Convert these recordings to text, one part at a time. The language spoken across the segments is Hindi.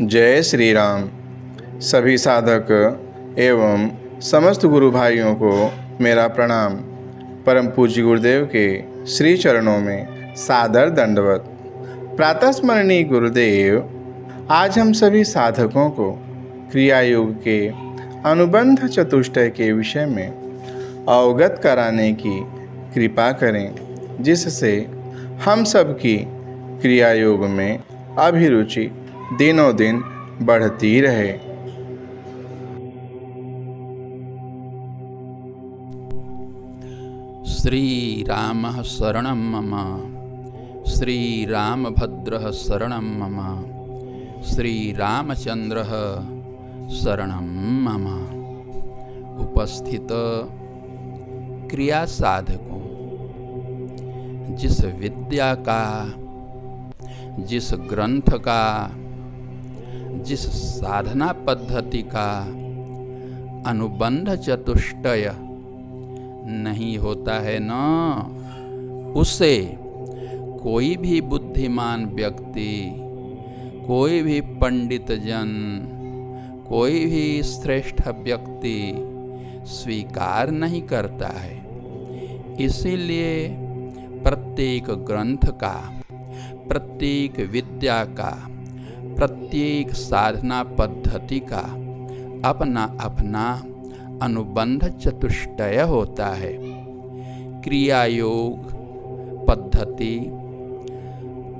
जय श्री राम। सभी साधक एवं समस्त गुरु भाइयों को मेरा प्रणाम। परम पूज्य गुरुदेव के श्री चरणों में सादर दंडवत। प्रातः स्मरणीय गुरुदेव, आज हम सभी साधकों को क्रिया योग के अनुबंध चतुष्टय के विषय में अवगत कराने की कृपा करें, जिससे हम सबकी क्रिया योग में अभिरुचि दिनों दिन बढ़ती रहे। श्रीरामः शरणं मम, श्रीरामभद्रः शरणं मम, श्रीरामचंद्रः शरणं मम। उपस्थित क्रिया साधकों, जिस विद्या का, जिस ग्रंथ का, जिस साधना पद्धति का अनुबंध चतुष्टय नहीं होता है न, उसे कोई भी बुद्धिमान व्यक्ति, कोई भी पंडित जन, कोई भी श्रेष्ठ व्यक्ति स्वीकार नहीं करता है। इसीलिए प्रत्येक ग्रंथ का, प्रत्येक विद्या का, प्रत्येक साधना पद्धति का अपना अपना अनुबंध चतुष्टय होता है। क्रिया योग पद्धति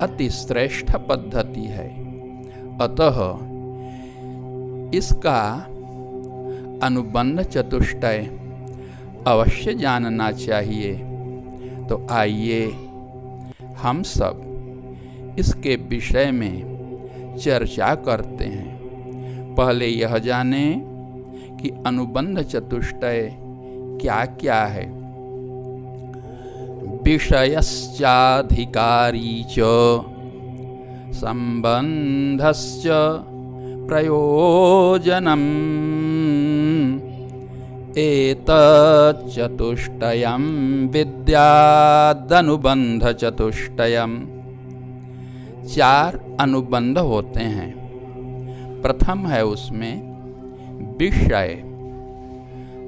अति श्रेष्ठ पद्धति है, अतः इसका अनुबंध चतुष्टय अवश्य जानना चाहिए। तो आइए हम सब इसके विषय में चर्चा करते हैं। पहले यह जाने कि अनुबंध चतुष्टय क्या क्या है। विषयश्चाधिकारी च संबंधश्च प्रयोजनम् एतच्चतुष्टयं विद्यादनुबंध चतुष्टयम्। 4 अनुबंध होते हैं। प्रथम है उसमें विषय,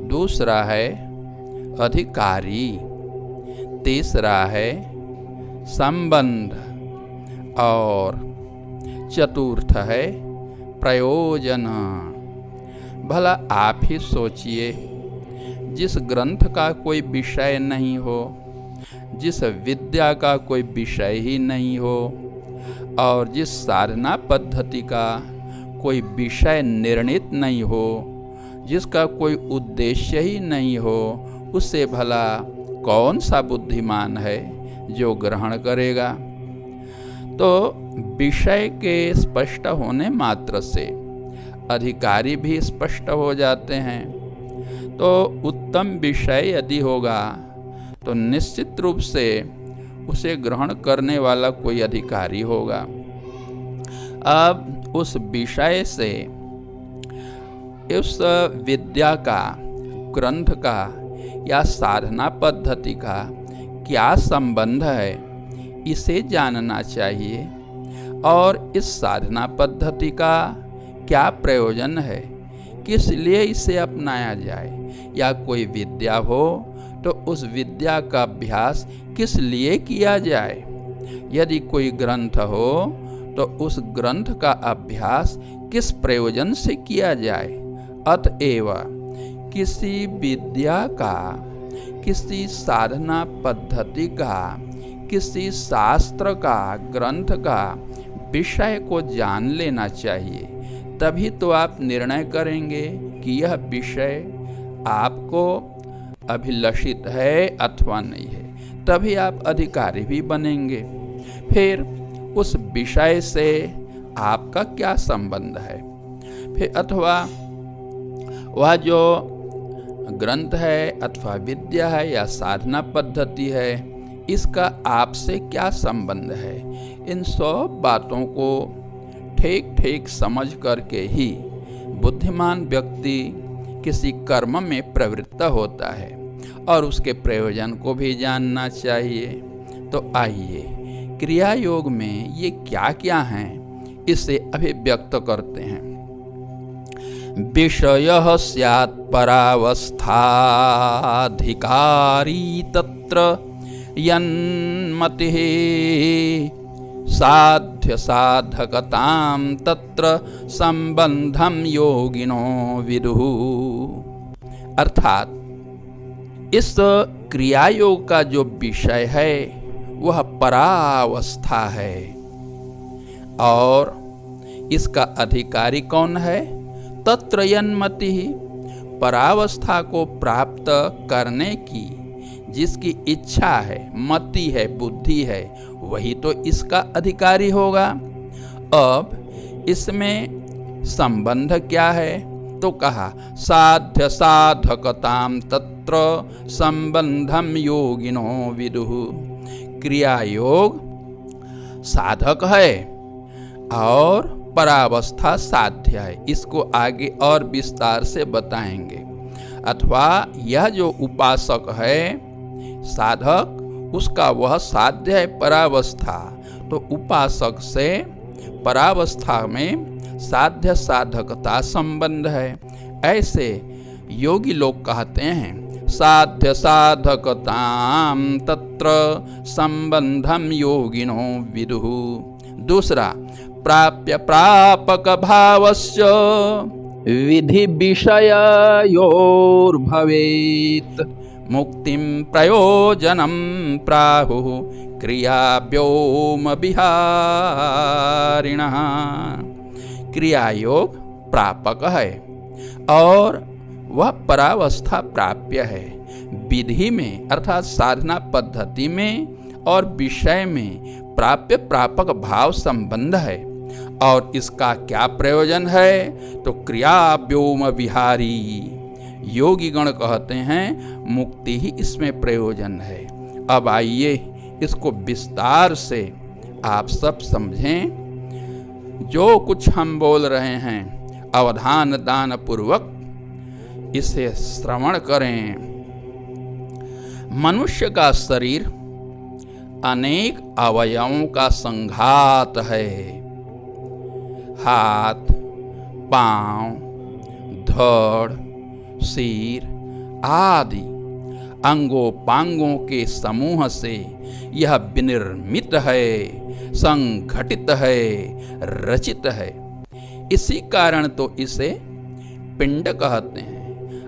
दूसरा है अधिकारी, तीसरा है संबंध और चतुर्थ है प्रयोजन। भला आप ही सोचिए, जिस ग्रंथ का कोई विषय नहीं हो, जिस विद्या का कोई विषय ही नहीं हो और जिस साधना पद्धति का कोई विषय निर्णित नहीं हो, जिसका कोई उद्देश्य ही नहीं हो, उससे भला कौन सा बुद्धिमान है जो ग्रहण करेगा। तो विषय के स्पष्ट होने मात्र से अधिकारी भी स्पष्ट हो जाते हैं। तो उत्तम विषय यदि होगा तो निश्चित रूप से उसे ग्रहण करने वाला कोई अधिकारी होगा। अब उस विषय से, उस विद्या का, ग्रंथ का या साधना पद्धति का क्या संबंध है, इसे जानना चाहिए। और इस साधना पद्धति का क्या प्रयोजन है, किस लिए इसे अपनाया जाए। या कोई विद्या हो तो उस विद्या का अभ्यास किस लिए किया जाए। यदि कोई ग्रंथ हो तो उस ग्रंथ का अभ्यास किस प्रयोजन से किया जाए। अतएव किसी विद्या का, किसी साधना पद्धति का, किसी शास्त्र का, ग्रंथ का विषय को जान लेना चाहिए। तभी तो आप निर्णय करेंगे कि यह विषय आपको अभिलषित है अथवा नहीं है। तभी आप अधिकारी भी बनेंगे। फिर उस विषय से आपका क्या संबंध है। फिर अथवा वह जो ग्रंथ है अथवा विद्या है या साधना पद्धति है, इसका आपसे क्या संबंध है। इन सब बातों को ठीक ठीक समझ करके ही बुद्धिमान व्यक्ति किसी कर्म में प्रवृत्त होता है और उसके प्रयोजन को भी जानना चाहिए। तो आइए क्रिया योग में ये क्या क्या हैं, इसे अभिव्यक्त करते हैं। विषयः स्यात् परावस्थाधिकारी तत्र यन्मतिः साध्य साधकतां तत्र संबंधम योगिनो विदुः। अर्थात इस क्रिया योग का जो विषय है वह परावस्था है और इसका अधिकारी कौन है। तत्र यन्मति, परावस्था को प्राप्त करने की जिसकी इच्छा है, मति है, बुद्धि है, वही तो इसका अधिकारी होगा। अब इसमें संबंध क्या है, तो कहा साध्य साधकताम तत्र संबंधम योगिनो विदुः। क्रिया योग साधक है और परावस्था साध्य है। इसको आगे और विस्तार से बताएंगे। अथवा यह जो उपासक है साधक, उसका वह साध्य है परावस्था, तो उपासक से परावस्था में साध्य साधकता संबंध है। ऐसे योगी लोग कहते हैं साध्य साधकताम तत्र संबंधम योगिनो विदुः। दूसरा प्राप्य प्रापक भावस्य विधि विषययोर्भवेत् मुक्तिं प्रयोजनं प्राहुः क्रिया व्योम विहारिणः। क्रिया योग प्रापक है और वह परावस्था प्राप्य है। विधि में अर्थात साधना पद्धति में और विषय में प्राप्य प्रापक भाव संबंध है। और इसका क्या प्रयोजन है, तो क्रिया व्योम विहारी। योगी गण कहते हैं मुक्ति ही इसमें प्रयोजन है। अब आइए इसको विस्तार से आप सब समझें। जो कुछ हम बोल रहे हैं अवधान दान पूर्वक इसे श्रवण करें। मनुष्य का शरीर अनेक अवयवों का संघात है। हाथ, पांव, धड़, सिर आदि अंगोपांगों के समूह से यह विनिर्मित है, संघटित है, रचित है। इसी कारण तो इसे पिंड कहते हैं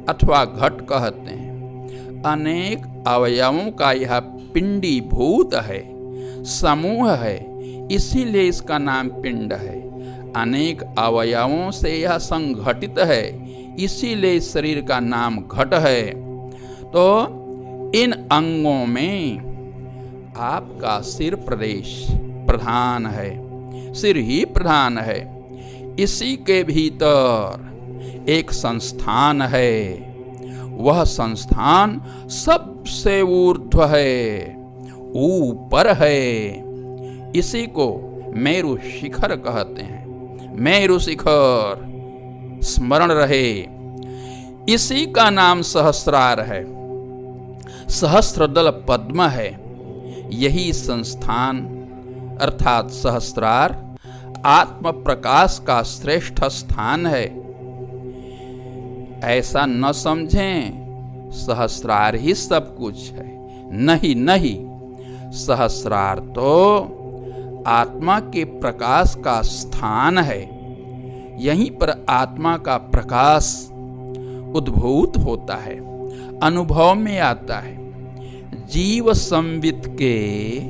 अथवा घट कहते हैं। अनेक अवयवों का यह पिंडीभूत है, समूह है, इसीलिए इसका नाम पिंड है। अनेक अवयवों से यह संघटित है, इसीलिए इस शरीर का नाम घट है। तो इन अंगों में आपका सिर प्रदेश प्रधान है, सिर ही प्रधान है। इसी के भीतर एक संस्थान है, वह संस्थान सबसे ऊर्ध्व है, ऊपर है। इसी को मेरु शिखर कहते हैं। मेरु शिखर स्मरण रहे। इसी का नाम सहस्रार है, सहस्त्रदल पद्म है। यही संस्थान अर्थात सहस्रार आत्म प्रकाश का श्रेष्ठ स्थान है। ऐसा न समझें सहस्रार ही सब कुछ है। नहीं नहीं, सहस्रार तो आत्मा के प्रकाश का स्थान है। यहीं पर आत्मा का प्रकाश उद्भूत होता है, अनुभव में आता है। जीव संवित के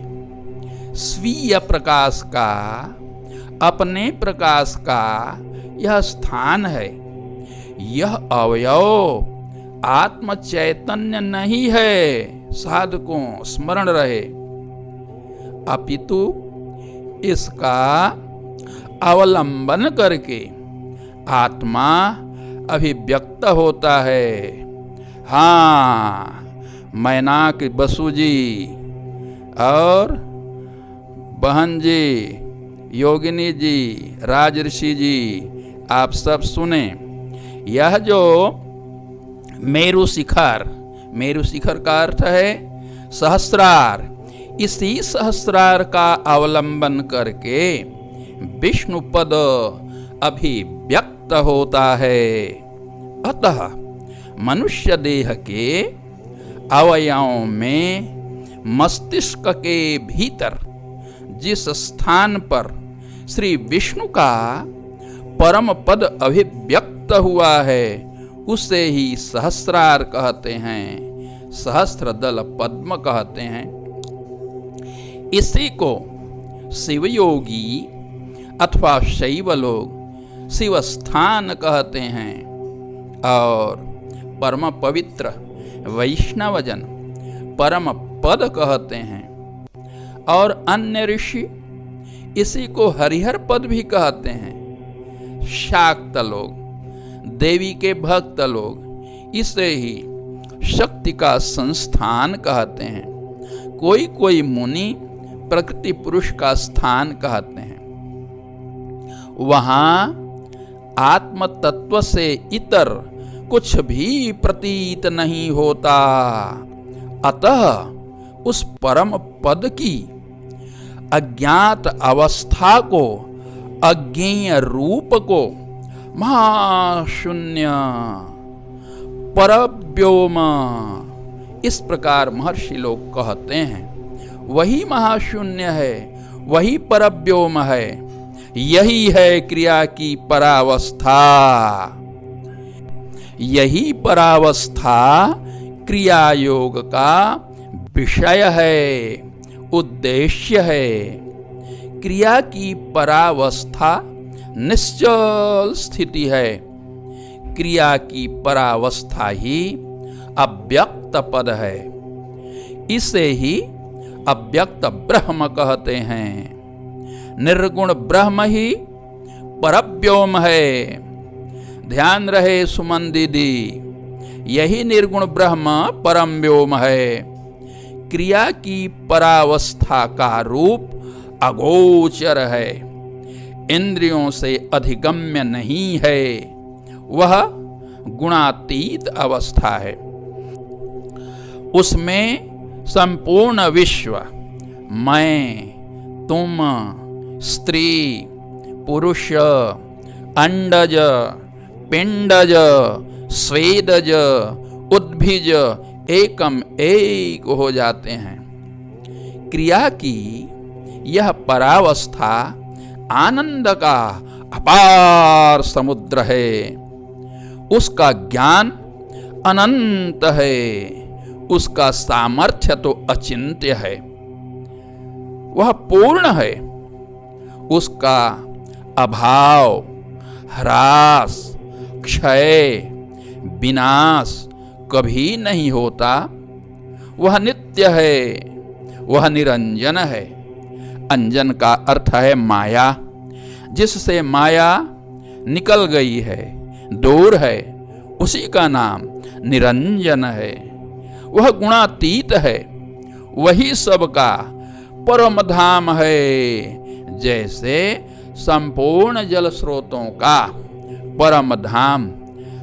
स्वीय प्रकाश का, अपने प्रकाश का यह स्थान है। यह अवयव आत्म चैतन्य नहीं है, साधकों स्मरण रहे, अपितु इसका अवलंबन करके आत्मा अभिव्यक्त होता है। हाँ, मैनाक बसु जी और बहन जी, योगिनी जी, राजऋषि जी, आप सब सुने। यह जो मेरु शिखर, मेरु शिखर का अर्थ है सहस्रार, इसी सहस्रार का अवलंबन करके विष्णु पद अभिव्यक्त होता है। अतः मनुष्य देह के अवयवों में मस्तिष्क के भीतर जिस स्थान पर श्री विष्णु का परम पद अभिव्यक्त हुआ है, उसे ही सहस्रार कहते हैं, सहस्त्र दल पद्म कहते हैं। इसी को शिवयोगी अथवा शैव लोग शिव स्थान कहते हैं और परम पवित्र वैष्णवजन परम पद कहते हैं। और अन्य ऋषि इसी को हरिहर पद भी कहते हैं। शाक्त लोग, देवी के भक्त लोग इसे ही शक्ति का संस्थान कहते हैं। कोई कोई मुनि प्रकृति पुरुष का स्थान कहते हैं। वहां आत्म तत्व से इतर कुछ भी प्रतीत नहीं होता। अतः उस परम पद की अज्ञात अवस्था को, अज्ञेय रूप को महाशून्य परव्योम, इस प्रकार महर्षि लोग कहते हैं। वही महाशून्य है, वही परव्योम है, यही है क्रिया की परावस्था। यही परावस्था क्रिया योग का विषय है, उद्देश्य है। क्रिया की परावस्था निश्चल स्थिति है। क्रिया की परावस्था ही अव्यक्त पद है। इसे ही अव्यक्त ब्रह्म कहते हैं। निर्गुण ब्रह्म ही परव्योम है। ध्यान रहे सुमन दीदी, यही निर्गुण ब्रह्म परम व्योम है। क्रिया की परावस्था का रूप अगोचर है, इंद्रियों से अधिगम्य नहीं है। वह गुणातीत अवस्था है। उसमें संपूर्ण विश्व, मैं, तुम, स्त्री, पुरुष, अंडज, पिंडज, स्वेदज, उद्भिज एकम एक हो जाते हैं। क्रिया की यह परावस्था आनंद का अपार समुद्र है। उसका ज्ञान अनंत है, उसका सामर्थ्य तो अचिंत्य है। वह पूर्ण है, उसका अभाव, ह्रास, क्षय, विनाश कभी नहीं होता। वह नित्य है, वह निरंजन है। अंजन का अर्थ है माया। जिससे माया निकल गई है, दूर है, उसी का नाम निरंजन है। वह गुणातीत है, वही सबका परम धाम है। जैसे संपूर्ण जल स्रोतों का परम धाम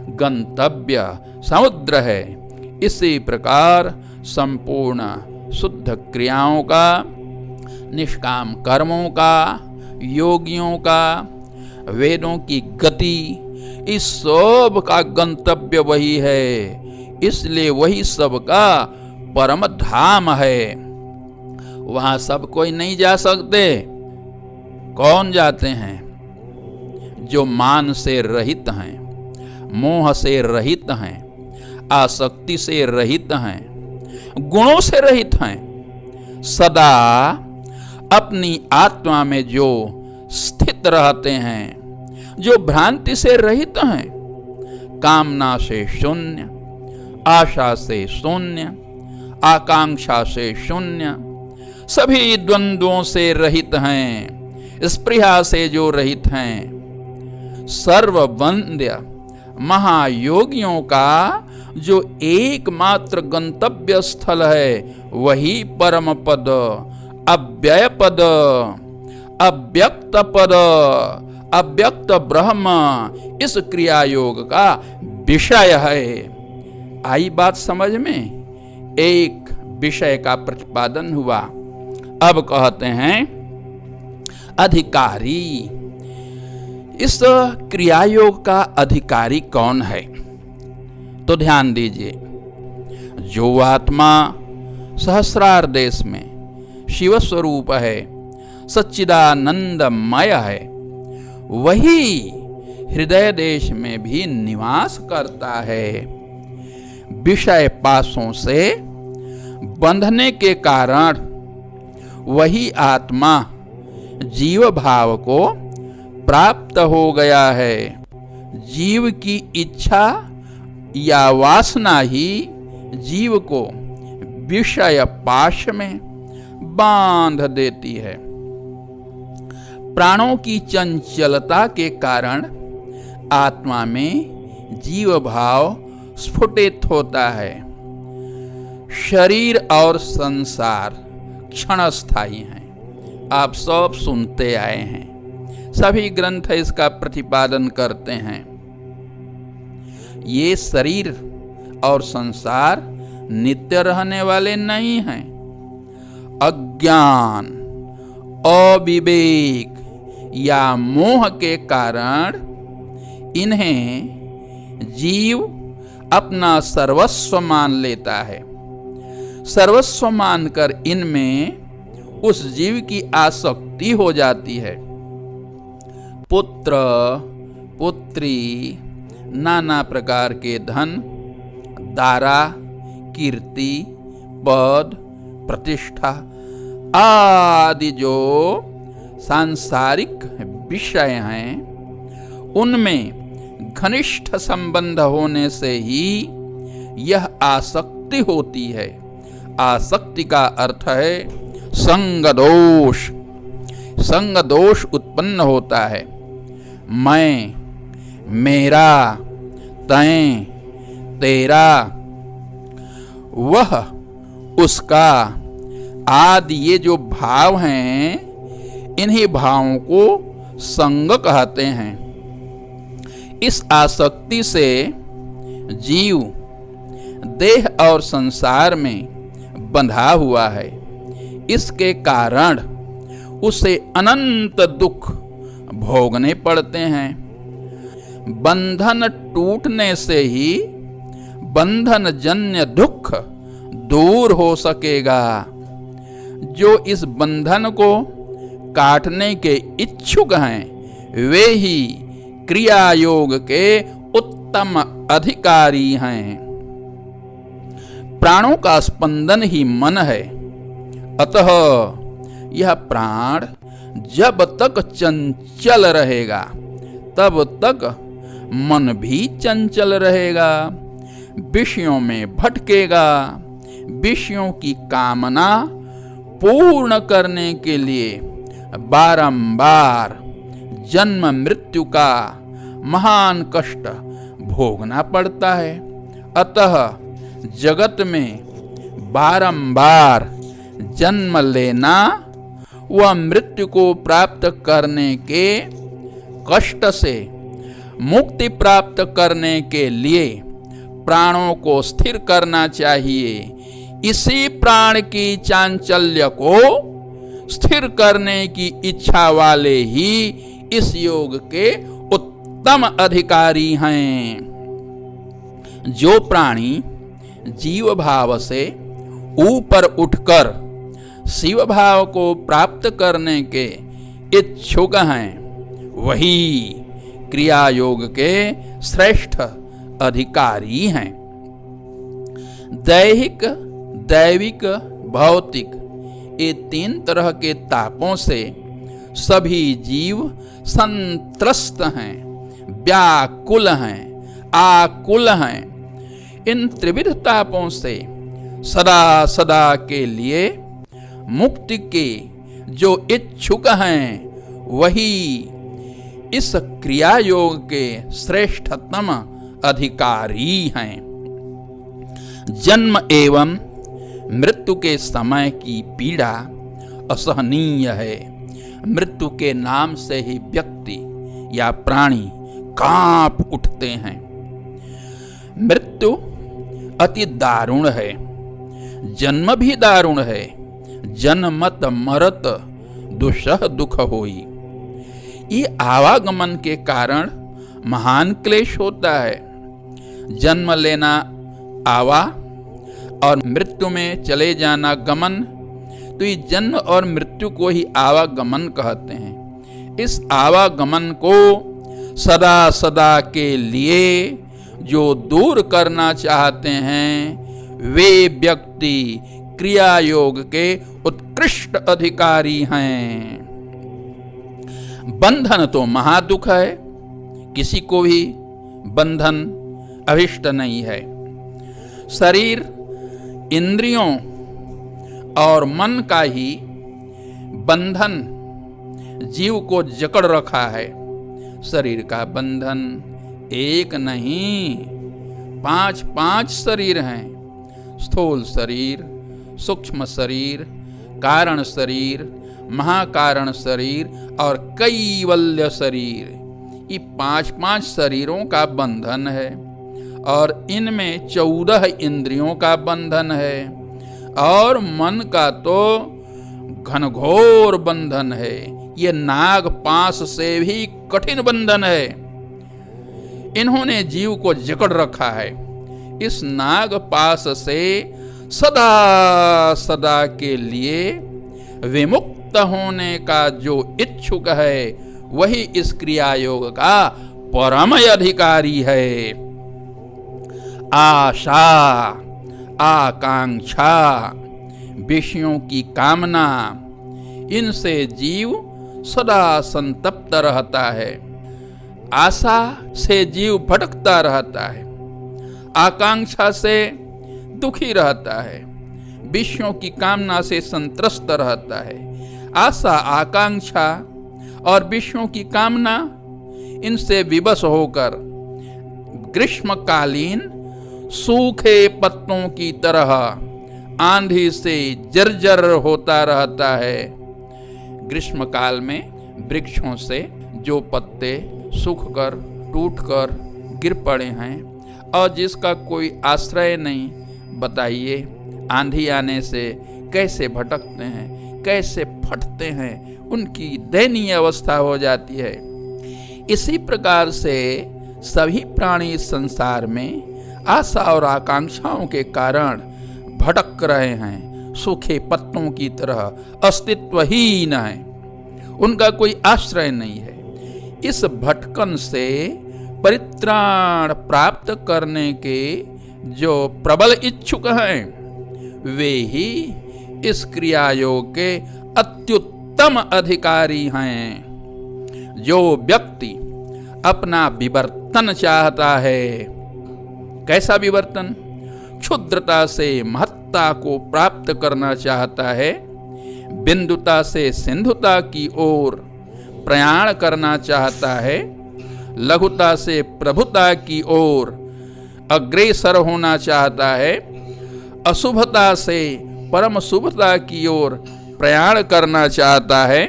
गंतव्य समुद्र है, इसी प्रकार संपूर्ण शुद्ध क्रियाओं का, निष्काम कर्मों का, योगियों का, वेदों की गति, इस सब का गंतव्य वही है। इसलिए वही सबका परम धाम है। वहां सब कोई नहीं जा सकते। कौन जाते हैं? जो मान से रहित हैं, मोह से रहित हैं, आसक्ति से रहित हैं, गुणों से रहित हैं, सदा अपनी आत्मा में जो स्थित रहते हैं, जो भ्रांति से रहित हैं, कामना से शून्य, आशा से शून्य, आकांक्षा से शून्य, सभी द्वंद्वों से रहित हैं, स्पृहा से जो रहित हैं, सर्ववंद्य महायोगियों का जो एकमात्र गंतव्य स्थल है वही परम पद, अव्यय पद, अव्यक्त पद, अव्यक्त ब्रह्म इस क्रिया योग का विषय है। आई बात समझ में? एक विषय का प्रतिपादन हुआ। अब कहते हैं अधिकारी। इस क्रिया योग का अधिकारी कौन है? तो ध्यान दीजिए, जो आत्मा सहस्रार देश में शिव स्वरूप है, सच्चिदानंदमय है, वही हृदय देश में भी निवास करता है। विषय पासों से बंधने के कारण वही आत्मा जीव भाव को प्राप्त हो गया है। जीव की इच्छा या वासना ही जीव को विषय पाश में बांध देती है। प्राणों की चंचलता के कारण आत्मा में जीव भाव स्फुटित होता है। शरीर और संसार क्षणस्थायी हैं। आप सब सुनते आए हैं, सभी ग्रंथ इसका प्रतिपादन करते हैं। ये शरीर और संसार नित्य रहने वाले नहीं हैं। अज्ञान, अविवेक या मोह के कारण इन्हें जीव अपना सर्वस्व मान लेता है। सर्वस्व मानकर इनमें उस जीव की आसक्ति हो जाती है। पुत्र, पुत्री, नाना प्रकार के धन, दारा, कीर्ति, पद, प्रतिष्ठा आदि जो सांसारिक विषय हैं, उनमें घनिष्ठ संबंध होने से ही यह आसक्ति होती है। आसक्ति का अर्थ है संग दोष। संग दोष उत्पन्न होता है। मैं, मेरा, तैं, तेरा, वह, उसका आदि ये जो भाव हैं, इन्हीं भावों को संग कहते हैं। इस आसक्ति से जीव देह और संसार में बंधा हुआ है। इसके कारण उसे अनंत दुख भोगने पड़ते हैं। बंधन टूटने से ही बंधन जन्य दुख दूर हो सकेगा। जो इस बंधन को काटने के इच्छुक हैं, वे ही क्रिया योग के उत्तम अधिकारी हैं। प्राणों का स्पंदन ही मन है। अतः यह प्राण जब तक चंचल रहेगा तब तक मन भी चंचल रहेगा, विषयों में भटकेगा। विषयों की कामना पूर्ण करने के लिए बारंबार जन्म मृत्यु का महान कष्ट भोगना पड़ता है। अतः जगत में बारंबार जन्म लेना व मृत्यु को प्राप्त करने के कष्ट से मुक्ति प्राप्त करने के लिए प्राणों को स्थिर करना चाहिए। इसी प्राण की चांचल्य को स्थिर करने की इच्छा वाले ही इस योग के उत्तम अधिकारी हैं। जो प्राणी जीव भाव से ऊपर उठकर शिव भाव को प्राप्त करने के इच्छुक हैं, वही क्रिया योग के श्रेष्ठ अधिकारी हैं। दैहिक, दैविक, भौतिक, ये 3 तरह के तापों से सभी जीव संत्रस्त हैं, व्याकुल हैं, आकुल हैं। इन त्रिविध तापों से सदा सदा के लिए मुक्ति के जो इच्छुक हैं, वही इस क्रिया योग के श्रेष्ठतम अधिकारी हैं। जन्म एवं मृत्यु के समय की पीड़ा असहनीय है। मृत्यु के नाम से ही व्यक्ति या प्राणी कांप उठते हैं। मृत्यु अति दारुण है, जन्म भी दारुण है। जन्मत मरत दुसह दुख होई। ये आवागमन के कारण महान क्लेश होता है। जन्म लेना आवा और मृत्यु में चले जाना गमन, तो ये जन्म और मृत्यु को ही आवागमन कहते हैं। इस आवागमन को सदा सदा के लिए जो दूर करना चाहते हैं, वे व्यक्ति क्रिया योग के उत्कृष्ट अधिकारी हैं। बंधन तो महादुख है, किसी को भी बंधन अभिष्ट नहीं है। शरीर, इंद्रियों और मन का ही बंधन जीव को जकड़ रखा है। शरीर का बंधन एक नहीं, 5 शरीर हैं। स्थूल शरीर, सूक्ष्म शरीर, कारण शरीर, महाकारण शरीर और कैवल्य शरीर। ये 5 शरीरों का बंधन है और इनमें 14 इंद्रियों का बंधन है और मन का तो घनघोर बंधन है। ये नाग पाश से भी कठिन बंधन है। इन्होंने जीव को जकड़ रखा है। इस नाग पाश से सदा सदा के लिए विमुक्त होने का जो इच्छुक है, वही इस क्रिया योग का परम अधिकारी है। आशा, आकांक्षा, विषयों की कामना, इनसे जीव सदा संतप्त रहता है। आशा से जीव भटकता रहता है, आकांक्षा से दुखी रहता है, विषयों की कामना से संत्रस्त रहता है। आशा, आकांक्षा और विषयों की कामना, इनसे विवश होकर ग्रीष्मकालीन सूखे पत्तों की तरह आंधी से जर्जर होता रहता है। ग्रीष्मकाल में वृक्षों से जो पत्ते सूखकर टूटकर गिर पड़े हैं और जिसका कोई आश्रय नहीं, बताइए आंधी आने से कैसे भटकते हैं, कैसे फटते हैं, उनकी दयनीय अवस्था हो जाती है। इसी प्रकार से सभी प्राणी इस संसार में आशा और आकांक्षाओं के कारण भटक रहे हैं, सूखे पत्तों की तरह अस्तित्वहीन हैं, उनका कोई आश्रय नहीं है। इस भटकन से परित्राण प्राप्त करने के जो प्रबल इच्छुक हैं, वे ही इस क्रिया योग के अत्युत्तम अधिकारी हैं। जो व्यक्ति अपना विवर्तन चाहता है, कैसा विवर्तन? क्षुद्रता से महत्ता को प्राप्त करना चाहता है, बिंदुता से सिंधुता की ओर प्रयाण करना चाहता है, लघुता से प्रभुता की ओर अग्रसर होना चाहता है, अशुभता से परम शुभता की ओर प्रयाण करना चाहता है,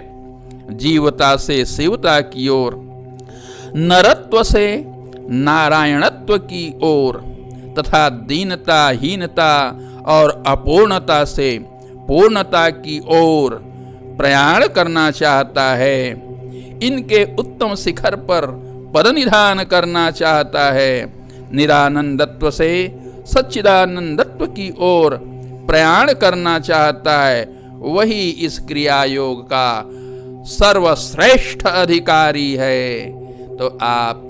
जीवता से शिवता की ओर, नरत्व से नारायणत्व की ओर तथा दीनता, हीनता और अपूर्णता से पूर्णता की ओर प्रयाण करना चाहता है, इनके उत्तम शिखर पर पद निधान करना चाहता है, निरानंदत्व से सच्चिदानंदत्व की ओर प्रयाण करना चाहता है, वही इस क्रिया योग का सर्वश्रेष्ठ अधिकारी है। तो आप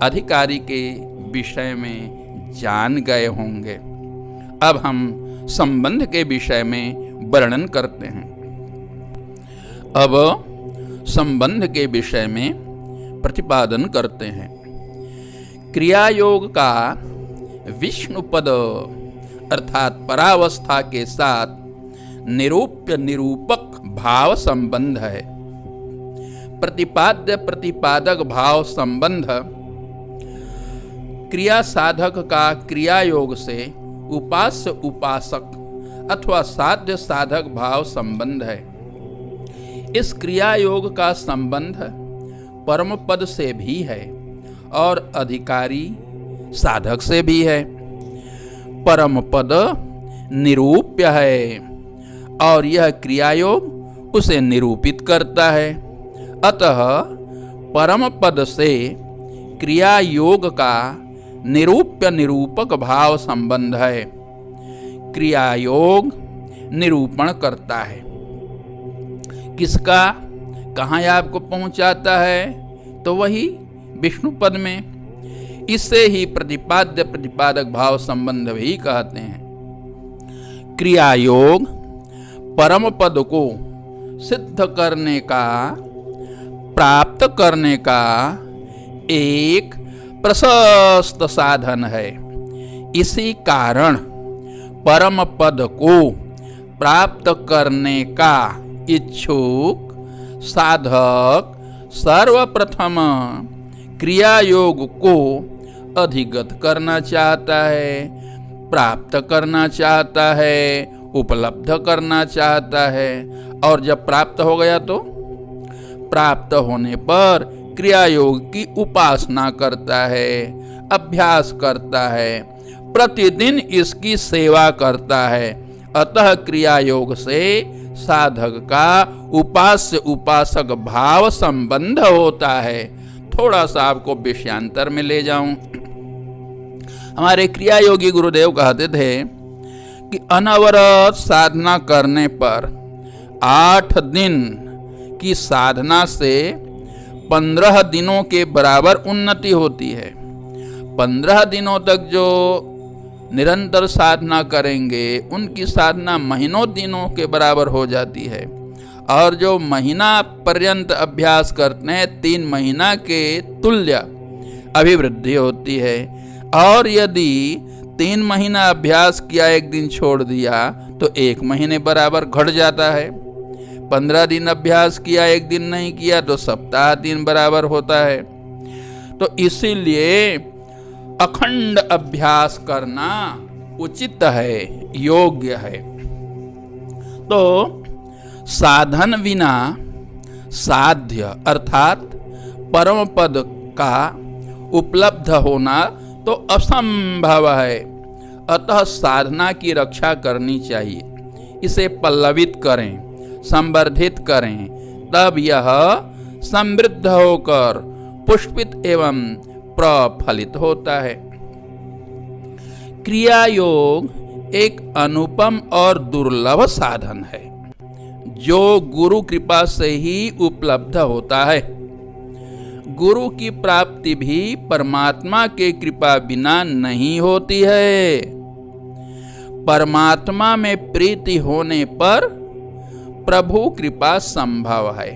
अधिकारी के विषय में जान गए होंगे। अब हम संबंध के विषय में वर्णन करते हैं। अब संबंध के विषय में प्रतिपादन करते हैं। क्रिया योग का विष्णु पद अर्थात परावस्था के साथ निरूप्य निरूपक भाव संबंध है। प्रतिपाद्य प्रतिपादक भाव संबंध क्रिया साधक का क्रिया योग से उपास्य उपासक अथवा साध्य साधक भाव संबंध है। इस क्रिया योग का संबंध परम पद से भी है और अधिकारी साधक से भी है। परम पद निरूप्य है और यह क्रिया योग उसे निरूपित करता है। अतः परम पद से क्रिया योग का निरूप्य निरूपक भाव संबंध है। क्रिया योग निरूपण करता है। किसका, कहाँ आपको पहुंचाता है? तो वही विष्णु पद में। इसे ही प्रतिपाद्य प्रतिपादक भाव संबंध भी कहते हैं। क्रिया योग परम पद को सिद्ध करने का, प्राप्त करने का एक प्रशस्त साधन है। इसी कारण परम पद को प्राप्त करने का इच्छुक साधक सर्वप्रथम क्रिया योग को अधिगत करना चाहता है, प्राप्त करना चाहता है, उपलब्ध करना चाहता है। और जब प्राप्त हो गया तो प्राप्त होने पर क्रिया योग की उपासना करता है, अभ्यास करता है, प्रतिदिन इसकी सेवा करता है। अतः क्रिया योग से साधक का उपास्य उपासक भाव संबंध होता है। थोड़ा सा आपको विषयांतर में ले जाऊं। हमारे क्रिया योगी गुरुदेव कहते थे कि अनवरत साधना करने पर 8 दिन की साधना से 15 दिनों के बराबर उन्नति होती है। 15 दिनों तक जो निरंतर साधना करेंगे उनकी साधना महीनों दिनों के बराबर हो जाती है। और जो महीना पर्यंत अभ्यास करते हैं 3 महीना के तुल्य अभिवृद्धि होती है। और यदि 3 महीना अभ्यास किया, एक दिन छोड़ दिया तो 1 महीने बराबर घट जाता है। 15 दिन अभ्यास किया, 1 दिन नहीं किया तो सप्ताह दिन बराबर होता है। तो इसीलिए अखंड अभ्यास करना उचित है, योग्य है। तो साधन बिना साध्य अर्थात परम पद का उपलब्ध होना तो असंभव है। अतः साधना की रक्षा करनी चाहिए, इसे पल्लवित करें, संवर्धित करें, तब यह समृद्ध होकर पुष्पित एवं प्रफलित होता है। क्रिया योग एक अनुपम और दुर्लभ साधन है जो गुरु कृपा से ही उपलब्ध होता है। गुरु की प्राप्ति भी परमात्मा के कृपा बिना नहीं होती है। परमात्मा में प्रीति होने पर प्रभु कृपा संभव है।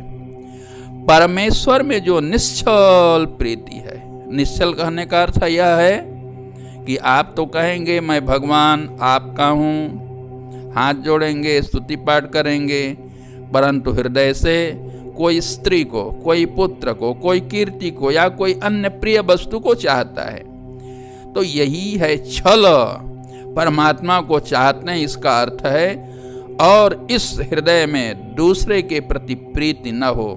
परमेश्वर में जो निश्चल प्रीति है, निश्चल कहने का अर्थ यह है कि आप तो कहेंगे मैं भगवान आपका हूँ, हाथ जोड़ेंगे, स्तुति पाठ करेंगे, परंतु हृदय से कोई स्त्री को, कोई पुत्र को, कोई कीर्ति को या कोई अन्य प्रिय वस्तु को चाहता है। तो यही है छल, परमात्मा को चाहते हैं इसका अर्थ है। और इस हृदय में दूसरे के प्रति प्रीति न हो।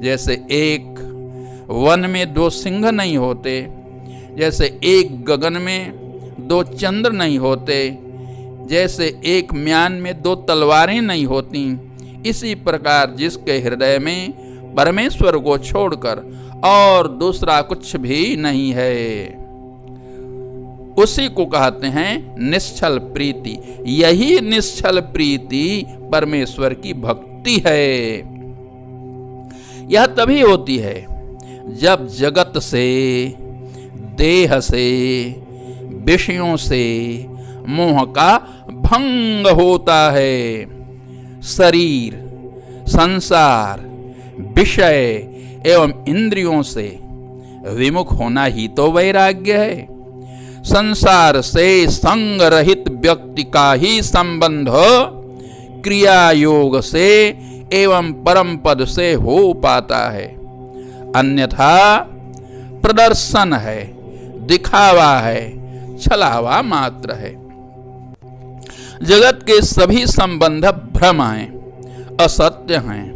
जैसे एक वन में 2 सिंह नहीं होते, जैसे एक गगन में 2 चंद्र नहीं होते, जैसे एक म्यान में 2 तलवारें नहीं होती, इसी प्रकार जिसके हृदय में परमेश्वर को छोड़कर और दूसरा कुछ भी नहीं है, उसी को कहते हैं निश्चल प्रीति। यही निश्चल प्रीति परमेश्वर की भक्ति है। यह तभी होती है जब जगत से, देह से, विषयों से मोह का भंग होता है। शरीर, संसार, विषय एवं इंद्रियों से विमुख होना ही तो वैराग्य है। संसार से संग रहित व्यक्ति का ही संबंध क्रिया योग से एवं परम पद से हो पाता है, अन्यथा प्रदर्शन है, दिखावा है, छलावा मात्र है। जगत के सभी संबंध भ्रम हैं, असत्य हैं,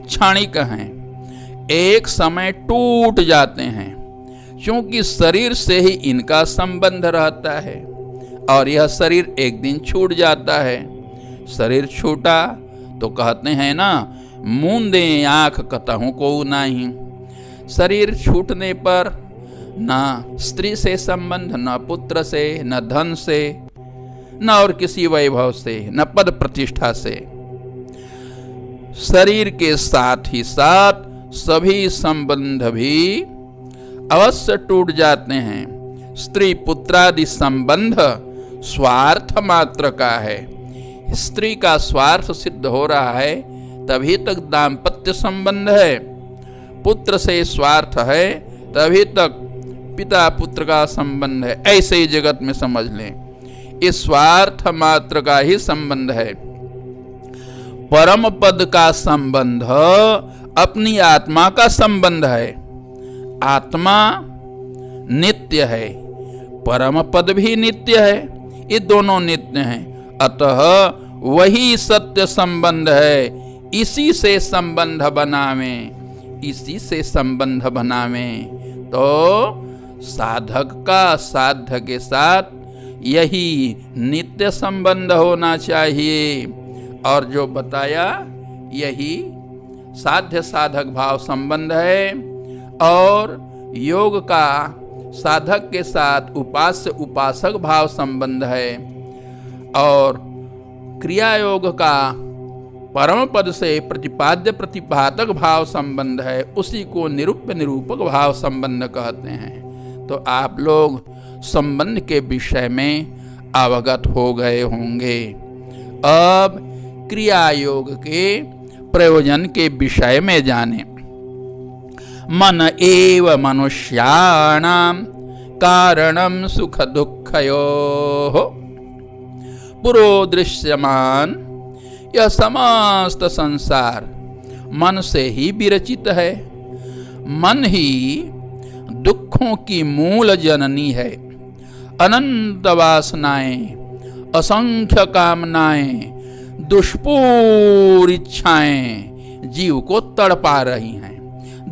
क्षणिक हैं, एक समय टूट जाते हैं, क्योंकि शरीर से ही इनका संबंध रहता है और यह शरीर एक दिन छूट जाता है। शरीर छूटा तो कहते हैं ना, मूंदे आँख कतहु को नहीं। शरीर छूटने पर न स्त्री से संबंध, न पुत्र से, न धन से, न और किसी वैभव से, न पद प्रतिष्ठा से। शरीर के साथ ही साथ सभी संबंध भी अवश्य टूट जाते हैं। स्त्री पुत्रादि संबंध स्वार्थ मात्र का है। स्त्री का स्वार्थ सिद्ध हो रहा है तभी तक दाम्पत्य संबंध है, पुत्र से स्वार्थ है तभी तक पिता पुत्र का संबंध है। ऐसे ही जगत में समझ लें, इस स्वार्थ मात्र का ही संबंध है। परम पद का संबंध अपनी आत्मा का संबंध है। आत्मा नित्य है, परम पद भी नित्य है, ये दोनों नित्य हैं। अतः वही सत्य संबंध है। इसी से संबंध बनावें, इसी से संबंध बनावें तो साधक का साध्य के साथ यही नित्य संबंध होना चाहिए। और जो बताया यही साध्य साधक भाव संबंध है, और योग का साधक के साथ उपास्य उपासक भाव संबंध है, और क्रिया योग का परम पद से प्रतिपाद्य प्रतिपादक भाव संबंध है। उसी को निरूप्य निरूपक भाव संबंध कहते हैं। तो आप लोग संबंध के विषय में अवगत हो गए होंगे। अब क्रिया योग के प्रयोजन के विषय में जाने। मन एव मनुष्याणां कारणं सुख दुःखयोः। पुरो दृश्यमान यह समस्त संसार मन से ही विरचित है। मन ही दुखों की मूल जननी है। अनंत वासनाएं, असंख्य कामनाएं, दुष्पूर इच्छाएं जीव को तड़पा रही हैं,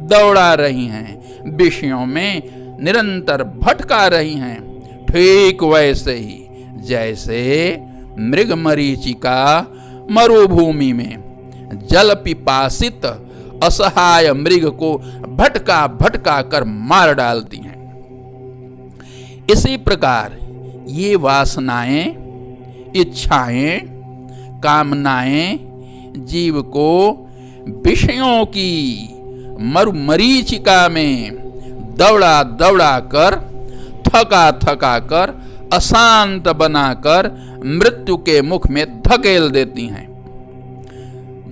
दौड़ा रही हैं, विषयों में निरंतर भटका रही हैं। ठीक वैसे ही जैसे मृग मरीचिका मरुभूमि में जल पिपासित असहाय मृग को भटका भटका कर मार डालती हैं, इसी प्रकार ये वासनाएं, इच्छाएं, कामनाएं जीव को विषयों की मरुमरीचिका में दौड़ा दौड़ा कर, थका थका कर, अशांत बनाकर मृत्यु के मुख में धकेल देती हैं।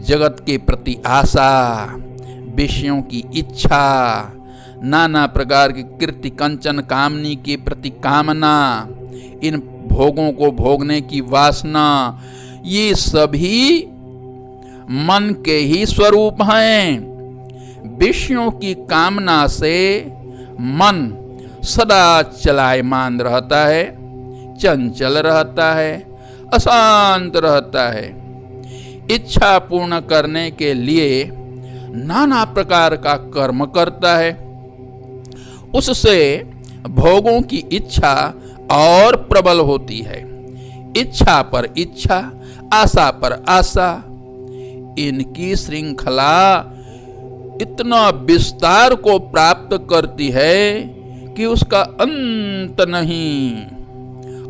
जगत के प्रति आशा, विषयों की इच्छा, नाना प्रकार की कीर्ति कंचन कामनी के प्रति कामना, इन भोगों को भोगने की वासना, ये सभी मन के ही स्वरूप हैं। विषयों की कामना से मन सदा चलायमान रहता है, चंचल रहता है, अशांत रहता है। इच्छा पूर्ण करने के लिए नाना प्रकार का कर्म करता है, उससे भोगों की इच्छा और प्रबल होती है। इच्छा पर इच्छा, आशा पर आशा, इनकी श्रृंखला इतना विस्तार को प्राप्त करती है कि उसका अंत नहीं,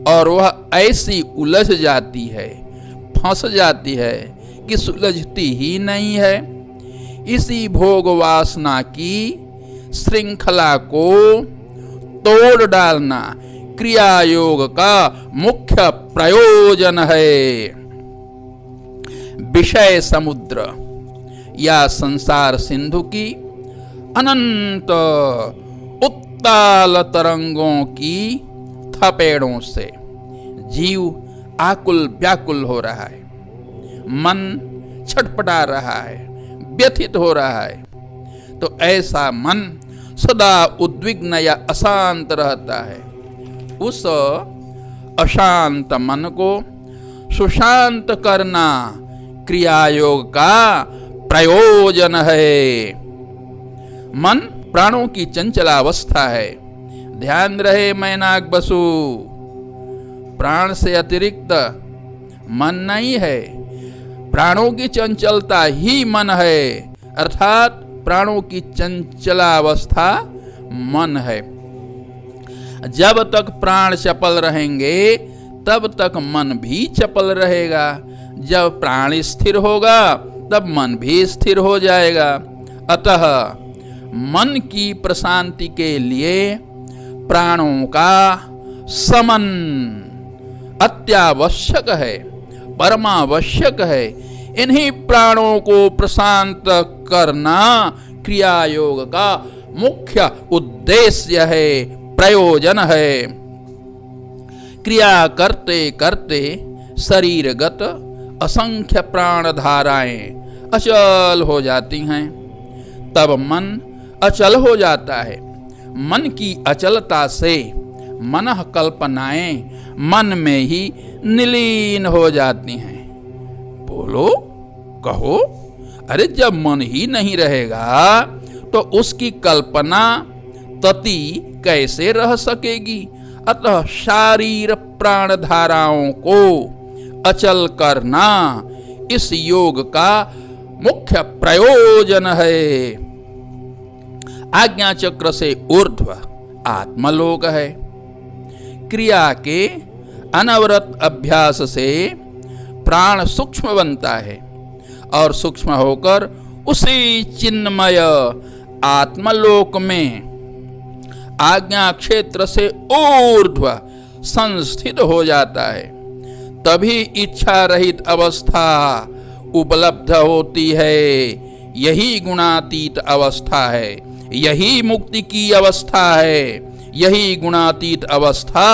और वह ऐसी उलझ जाती है, फंस जाती है कि सुलझती ही नहीं है। इसी भोग वासना की श्रृंखला को तोड़ डालना क्रिया योग का मुख्य प्रयोजन है। विषय समुद्र या संसार सिंधु की अनंत उत्ताल तरंगों की थपेड़ों से जीव आकुल व्याकुल हो रहा है, मन छटपटा रहा है, व्यथित हो रहा है। तो ऐसा मन सदा उद्विग्न या अशांत रहता है। उस अशांत मन को सुशांत करना क्रियायोग का प्रयोजन है। मन प्राणों की चंचलावस्था है। ध्यान रहे मैनाक बसु, प्राण से अतिरिक्त मन नहीं है। प्राणों की चंचलता ही मन है, अर्थात प्राणों की चंचलावस्था मन है। जब तक प्राण चपल रहेंगे तब तक मन भी चपल रहेगा। जब प्राण स्थिर होगा तब मन भी स्थिर हो जाएगा। अतः मन की प्रशांति के लिए प्राणों का समन अत्यावश्यक है, परमावश्यक है। इन्हीं प्राणों को प्रशांत करना क्रिया योग का मुख्य उद्देश्य है, प्रयोजन है। क्रिया करते करते शरीरगत असंख्य प्राण धाराएं अचल हो जाती हैं। तब मन अचल हो जाता है। मन की अचलता से मनः कल्पनाएं मन में ही निलीन हो जाती हैं। बोलो, कहो, अरे जब मन ही नहीं रहेगा तो उसकी कल्पना तति कैसे रह सकेगी? अतः शारीर प्राण धाराओं को अचल करना इस योग का मुख्य प्रयोजन है। आज्ञा चक्र से ऊर्ध्व आत्मलोक है। क्रिया के अनवरत अभ्यास से प्राण सूक्ष्म बनता है और सूक्ष्म होकर उसी चिन्मय आत्मलोक में आज्ञा क्षेत्र से ऊर्ध्व संस्थित हो जाता है। तभी इच्छा रहित अवस्था उपलब्ध होती है। यही गुणातीत अवस्था है, यही मुक्ति की अवस्था है। यही गुणातीत अवस्था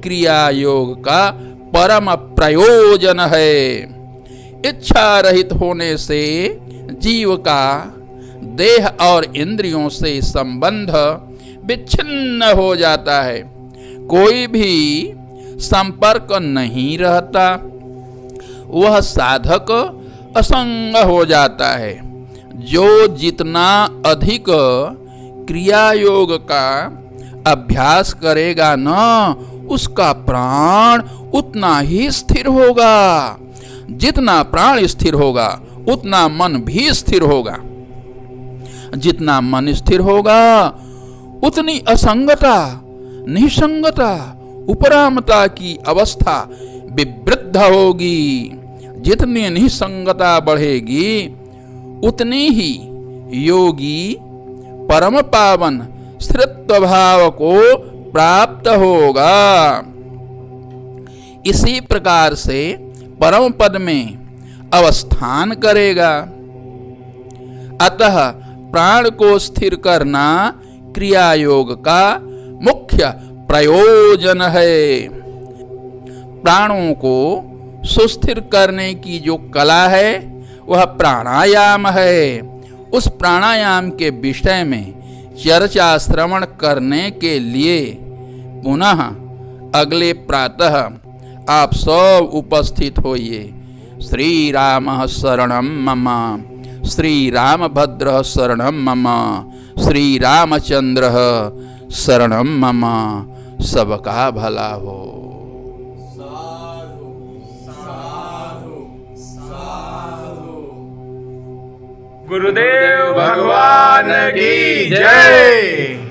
क्रिया योग का परम प्रयोजन है। इच्छा रहित होने से जीव का देह और इंद्रियों से संबंध विच्छिन्न हो जाता है। कोई भी संपर्क नहीं रहता। वह साधक असंग हो जाता है। जो जितना अधिक क्रिया योग का अभ्यास करेगा न, उसका प्राण उतना ही स्थिर होगा। जितना प्राण स्थिर होगा उतना मन भी स्थिर होगा। जितना मन स्थिर होगा उतनी असंगता, निसंगता, उपरामता की अवस्था विवृद्ध होगी। जितनी निसंगता बढ़ेगी उतनी ही योगी परम पावन स्थिरत्व भाव को प्राप्त होगा। इसी प्रकार से परम पद में अवस्थान करेगा। अतः प्राण को स्थिर करना क्रिया योग का मुख्य प्रयोजन है। प्राणों को सुस्थिर करने की जो कला है वह प्राणायाम है। उस प्राणायाम के विषय में चर्चा श्रवण करने के लिए पुनः अगले प्रातः आप सब उपस्थित होइए। श्री राम शरणं मम, श्री रामभद्र शरणं मम, श्री रामचंद्र शरणं मम। सबका भला हो। साधु साधु साधु। गुरुदेव भगवान की जय।